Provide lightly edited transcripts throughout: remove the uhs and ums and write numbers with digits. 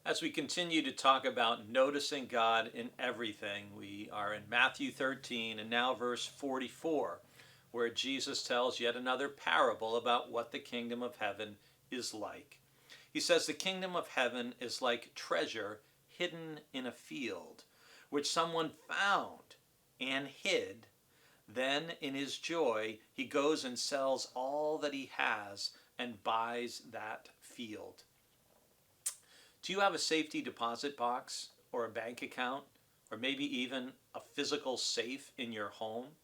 As we continue to talk about noticing God in everything, we are in Matthew 13 and now verse 44, where Jesus tells yet another parable about what the kingdom of heaven is like. He says, "The kingdom of heaven is like treasure hidden in a field, which someone found and hid. Then, in his joy, he goes and sells all that he has and buys that field." Do you have a safety deposit box or a bank account or maybe even a physical safe in your home?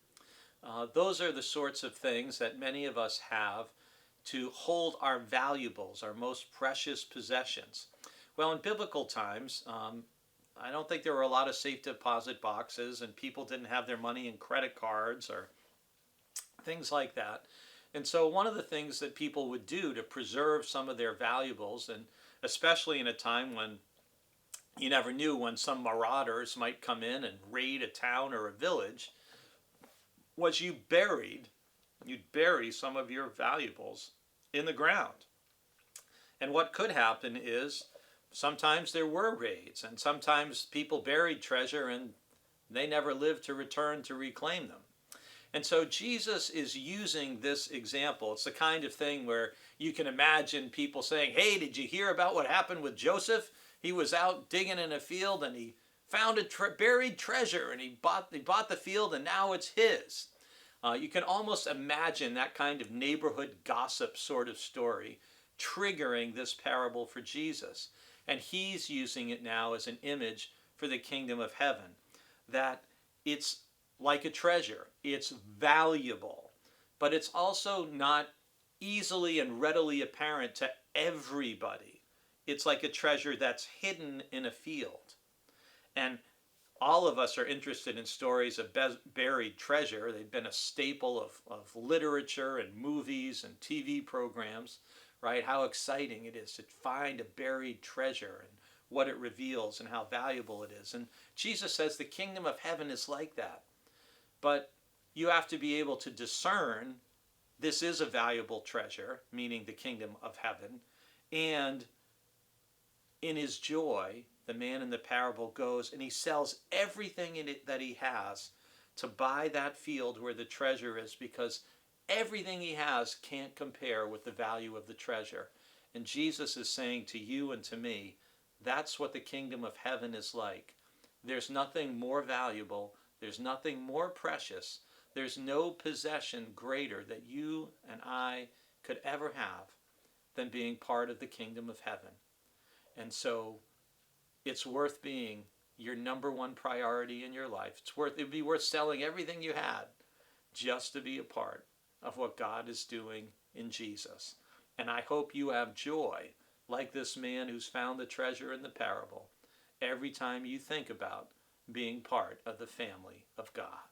Those are the sorts of things that many of us have to hold our valuables, our most precious possessions. Well, in biblical times, I don't think there were a lot of safe deposit boxes, and people didn't have their money in credit cards or things like that. And so, one of the things that people would do to preserve some of their valuables, and especially in a time when you never knew when some marauders might come in and raid a town or a village, was you'd bury some of your valuables in the ground. And what could happen is sometimes there were raids, and sometimes people buried treasure and they never lived to return to reclaim them. And so Jesus is using this example. It's the kind of thing where you can imagine people saying, "Hey, did you hear about what happened with Joseph? He was out digging in a field and he found a buried treasure, and he bought the field and now it's his." You can almost imagine that kind of neighborhood gossip sort of story triggering this parable for Jesus. And he's using it now as an image for the kingdom of heaven, that it's like a treasure. It's valuable, but it's also not easily and readily apparent to everybody. It's like a treasure that's hidden in a field. And all of us are interested in stories of buried treasure. They've been a staple of literature and movies and TV programs, right? How exciting it is to find a buried treasure and what it reveals and how valuable it is. And Jesus says the kingdom of heaven is like that. But you have to be able to discern this is a valuable treasure, meaning the kingdom of heaven. And in his joy, the man in the parable goes and he sells everything in it that he has to buy that field where the treasure is, because everything he has can't compare with the value of the treasure. And Jesus is saying to you and to me, that's what the kingdom of heaven is like. There's nothing more valuable, there's nothing more precious, there's no possession greater that you and I could ever have than being part of the kingdom of heaven. And so it's worth being your number one priority in your life. It'd be worth selling everything you had just to be a part of what God is doing in Jesus. And I hope you have joy like this man who's found the treasure in the parable every time you think about being part of the family of God.